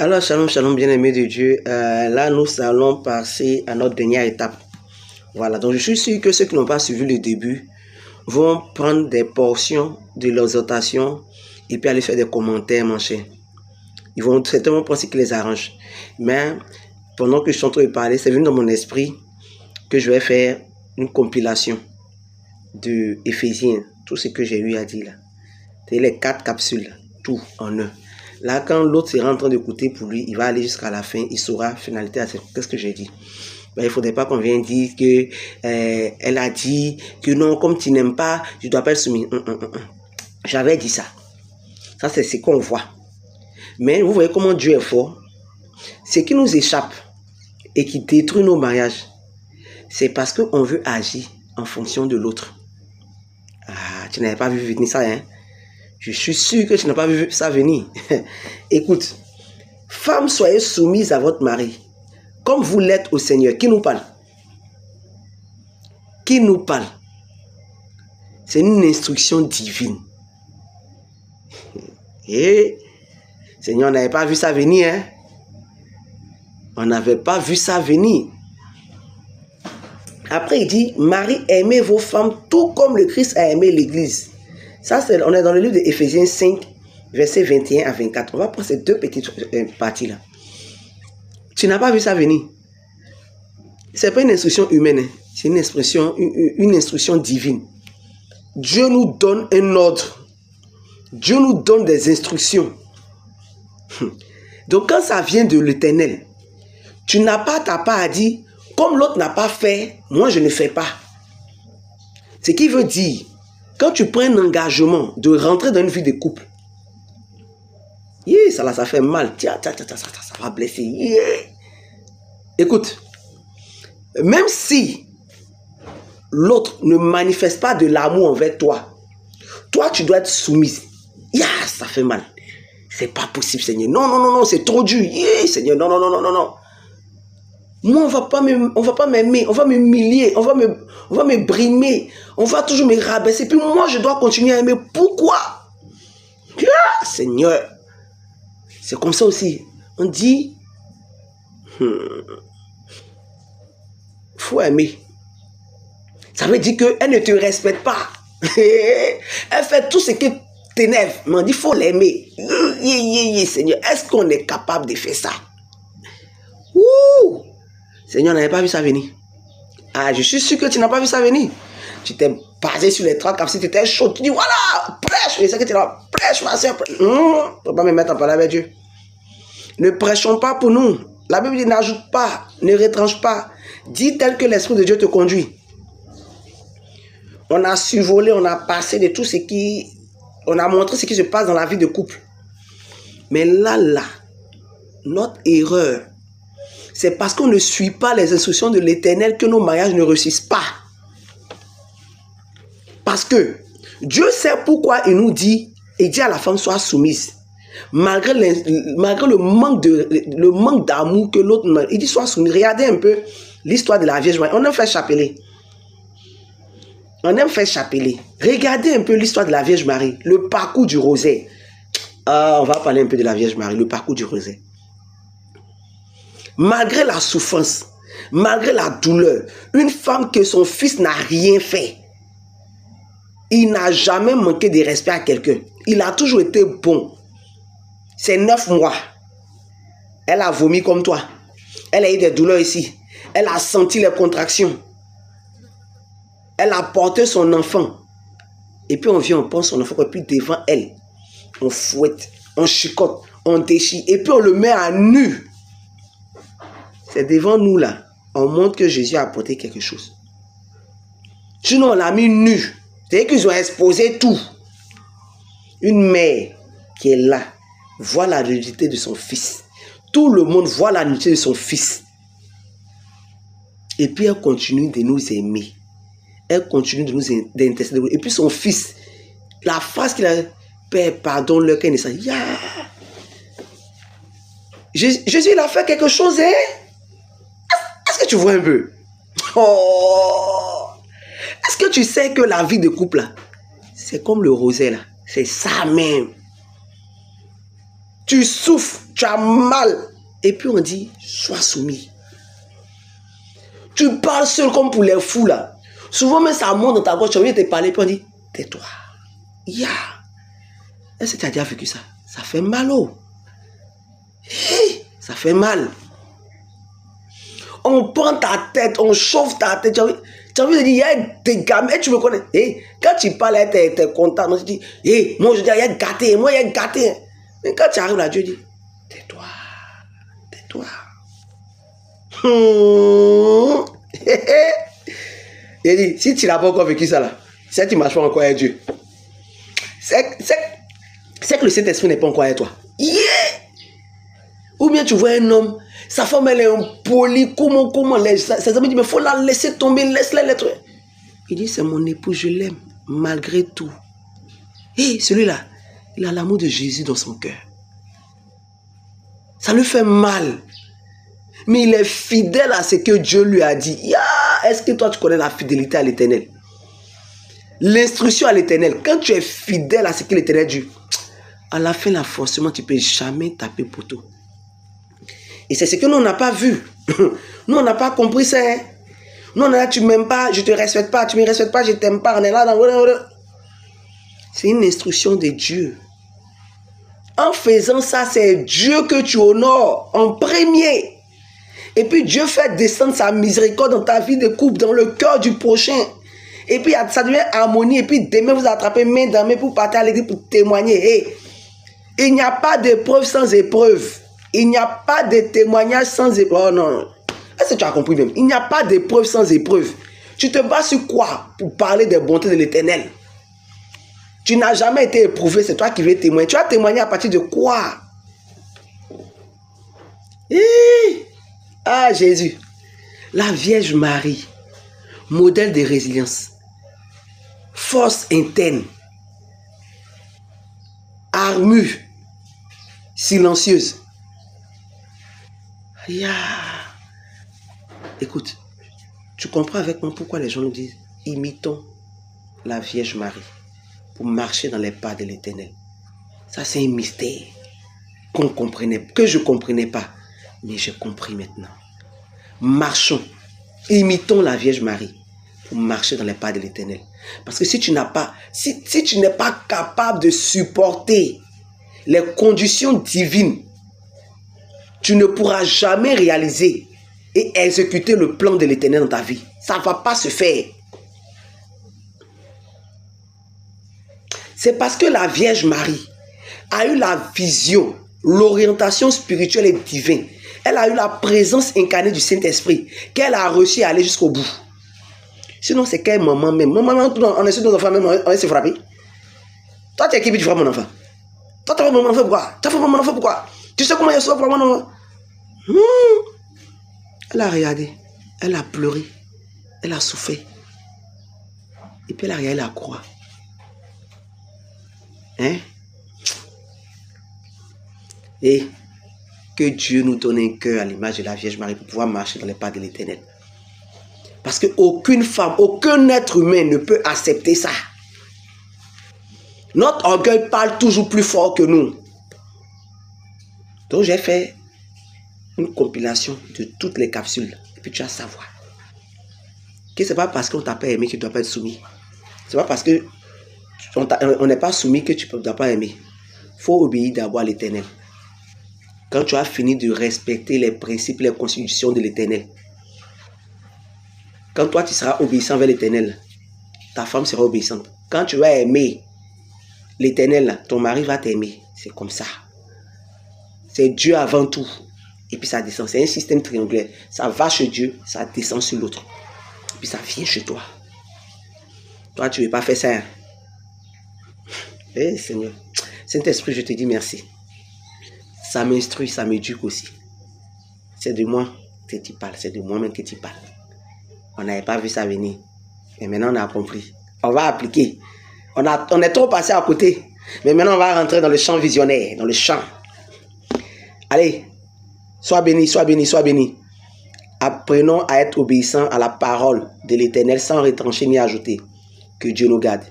Alors, shalom, shalom, bien-aimés de Dieu. Là, nous allons passer à notre dernière étape. Voilà, donc je suis sûr que ceux qui n'ont pas suivi le début vont prendre des portions de l'exhortation et puis aller faire des commentaires, mon cher. Ils vont certainement penser qu'ils les arrangent. Mais pendant que je suis en train de parler, c'est venu dans mon esprit que je vais faire une compilation de Éphésiens, tout ce que j'ai eu à dire là. C'est les 4 capsules, là, tout en un. Là, quand l'autre sera en train d'écouter pour lui, il va aller jusqu'à la fin, il saura finalité à qu'est-ce que j'ai dit. Ben, il ne faudrait pas qu'on vienne dire que elle a dit que non, comme tu n'aimes pas, tu ne dois pas être soumis. J'avais dit ça. Ça, c'est ce qu'on voit. Mais vous voyez comment Dieu est fort. Ce qui nous échappe et qui détruit nos mariages, c'est parce qu'on veut agir en fonction de l'autre. Ah, tu n'avais pas vu venir ça, hein? Je suis sûr que tu n'as pas vu ça venir. Écoute, femmes, soyez soumises à votre mari, comme vous l'êtes au Seigneur. Qui nous parle? Qui nous parle? C'est une instruction divine. Et, Seigneur, on n'avait pas vu ça venir, hein? On n'avait pas vu ça venir. Après, il dit, Marie, aimez vos femmes tout comme le Christ a aimé l'Église. Ça, on est dans le livre de Éphésiens 5, versets 21 à 24. On va prendre ces deux petites parties-là. Tu n'as pas vu ça venir. Ce n'est pas une instruction humaine, hein. C'est une instruction divine. Dieu nous donne un ordre. Dieu nous donne des instructions. Donc, quand ça vient de l'Éternel, tu n'as pas ta part à dire, comme l'autre n'a pas fait, moi je ne fais pas. Ce qui veut dire, quand tu prends un engagement de rentrer dans une vie de couple, ça fait mal. Ça va blesser. Écoute, même si l'autre ne manifeste pas de l'amour envers toi, toi tu dois être soumise. Ça fait mal. C'est pas possible, Seigneur. Non, c'est trop dur. Seigneur, non. Moi, on va pas m'aimer, on va m'humilier, on va me brimer, on va toujours me rabaisser. Puis moi, je dois continuer à aimer. Pourquoi? Seigneur. C'est comme ça aussi. On dit, faut aimer. Ça veut dire qu'elle ne te respecte pas. Elle fait tout ce qui t'énerve. Mais on dit, faut l'aimer. Seigneur, est-ce qu'on est capable de faire ça? Seigneur, on n'avait pas vu ça venir. Je suis sûr que tu n'as pas vu ça venir. Tu t'es basé sur les 30 capsules, tu étais chaud. Tu dis, voilà, prêche. Je sais que tu es là, prêche, ma soeur. Il ne faut pas me mettre en parole avec Dieu. Ne prêchons pas pour nous. La Bible dit, n'ajoute pas, ne retranche pas. Dis tel que l'Esprit de Dieu te conduit. On a survolé, on a passé de tout ce qui... On a montré ce qui se passe dans la vie de couple. Mais là, notre erreur, c'est parce qu'on ne suit pas les instructions de l'Éternel que nos mariages ne réussissent pas. Parce que Dieu sait pourquoi il nous dit, et dit à la femme, sois soumise. Malgré le manque d'amour que l'autre... Il dit, sois soumise. Regardez un peu l'histoire de la Vierge Marie. On aime faire chapelet. Regardez un peu l'histoire de la Vierge Marie. Le parcours du rosaire. On va parler un peu de la Vierge Marie. Le parcours du rosaire. Malgré la souffrance, malgré la douleur, une femme que son fils n'a rien fait, il n'a jamais manqué de respect à quelqu'un. Il a toujours été bon. C'est 9 mois. Elle a vomi comme toi. Elle a eu des douleurs ici. Elle a senti les contractions. Elle a porté son enfant. Et puis on vient, on prend son enfant, et puis devant elle, on fouette, on chicote, on déchire, et puis on le met à nu. C'est devant nous là, on montre que Jésus a apporté quelque chose. Sinon, on l'a mis nu. C'est-à-dire qu'ils ont exposé tout. Une mère qui est là, voit la nudité de son fils. Tout le monde voit la nudité de son fils. Et puis elle continue de nous aimer. Elle continue de nous intercéder. Et puis son fils, la phrase qu'il a, Père, pardonne-le, qu'elle ne sait. Jésus, il a fait quelque chose, hein? Est-ce que tu vois un peu? Est-ce que tu sais que la vie de couple, là, c'est comme le rosaire, là. C'est ça même. Tu souffres, tu as mal. Et puis on dit, sois soumis. Tu parles seul comme pour les fous là. Souvent même ça monte dans ta gorge, tu as envie de te parler, puis on dit, tais-toi. Est-ce que tu as déjà vécu ça? Ça fait mal, oh. Ça fait mal. On prend ta tête, on chauffe ta tête. Tu as envie de dire, il y a des gamins, tu me connais. Quand tu parles, tu es content. Tu dis, moi je dis, il y a gâté, moi il y a gâté. Mais quand tu arrives là, Dieu dit, tais-toi, tais-toi. Il dit, si tu n'as pas encore vécu ça là, si tu ne marches pas encore avec Dieu, c'est que le Saint-Esprit n'est pas encore avec toi. Ou bien tu vois un homme, sa femme elle est impolie, comment, ses amis disent, mais il faut la laisser tomber, laisse-la l'être. Il dit, c'est mon époux, je l'aime, malgré tout. Celui-là, il a l'amour de Jésus dans son cœur. Ça lui fait mal. Mais il est fidèle à ce que Dieu lui a dit. Est-ce que toi tu connais la fidélité à l'Éternel? L'instruction à l'Éternel. Quand tu es fidèle à ce que l'Éternel dit, à la fin, là, forcément, tu ne peux jamais taper poteau. Et c'est ce que nous, on n'a pas vu. Nous, on n'a pas compris ça. Hein? Nous, on est là, tu ne m'aimes pas, je ne te respecte pas, tu ne me respectes pas, je ne t'aime pas. On est là dans... C'est une instruction de Dieu. En faisant ça, c'est Dieu que tu honores en premier. Et puis Dieu fait descendre sa miséricorde dans ta vie de couple, dans le cœur du prochain. Et puis ça devient harmonie. Et puis demain, vous attrapez main dans main pour partir à l'église pour témoigner. Il n'y a pas d'épreuve sans épreuve. Il n'y a pas de témoignage sans épreuve. Oh non. Est-ce que tu as compris même? Il n'y a pas d'épreuve sans épreuve. Tu te bases sur quoi pour parler des bontés de l'Éternel? Tu n'as jamais été éprouvé, c'est toi qui veux témoigner. Tu as témoigné à partir de quoi? Ah Jésus, la Vierge Marie, modèle de résilience, force interne, armure, silencieuse. Écoute, tu comprends avec moi pourquoi les gens nous disent, imitons la Vierge Marie pour marcher dans les pas de l'Éternel. Ça c'est un mystère que je ne comprenais pas. Mais j'ai compris maintenant. Marchons, imitons la Vierge Marie pour marcher dans les pas de l'Éternel. Parce que si tu n'as pas, si tu n'es pas capable de supporter les conditions divines, tu ne pourras jamais réaliser et exécuter le plan de l'Éternel dans ta vie. Ça ne va pas se faire. C'est parce que la Vierge Marie a eu la vision, l'orientation spirituelle et divine. Elle a eu la présence incarnée du Saint-Esprit qu'elle a réussi à aller jusqu'au bout. Sinon, c'est quelle maman même. Maman, on est sur nos enfants même, on va se frapper. Toi, tu es qui tu frappes mon enfant? Toi, tu as fait mon enfant pourquoi? Tu as fait mon enfant pourquoi? Tu sais comment il y a ça pour mon enfant? Elle a regardé, elle a pleuré, elle a souffert. Et puis elle a regardé la croix. Et que Dieu nous donne un cœur à l'image de la Vierge Marie pour pouvoir marcher dans les pas de l'Éternel. Parce qu'aucune femme, aucun être humain ne peut accepter ça. Notre orgueil parle toujours plus fort que nous. Donc j'ai fait une compilation de toutes les capsules. Et puis tu vas savoir que ce n'est pas parce qu'on t'a pas aimé que tu ne dois pas être soumis. Ce n'est pas parce qu'on n'est pas soumis que tu ne dois pas aimer. Il faut obéir d'abord à l'Éternel. Quand tu as fini de respecter les principes, les constitutions de l'Éternel, quand toi tu seras obéissant vers l'Éternel, ta femme sera obéissante. Quand tu vas aimer l'Éternel, ton mari va t'aimer. C'est comme ça. C'est Dieu avant tout. Et puis ça descend. C'est un système triangulaire. Ça va chez Dieu, ça descend sur l'autre. Et puis ça vient chez toi. Toi, tu ne veux pas faire ça. Seigneur. Saint-Esprit, je te dis merci. Ça m'instruit, ça m'éduque aussi. C'est de moi que tu parles. C'est de moi-même que tu parles. On n'avait pas vu ça venir. Mais maintenant, on a compris. On va appliquer. On est trop passé à côté. Mais maintenant, on va rentrer dans le champ visionnaire. Dans le champ. Allez. Sois béni, sois béni, sois béni. Apprenons à être obéissants à la parole de l'Éternel sans retrancher ni ajouter. Que Dieu nous garde.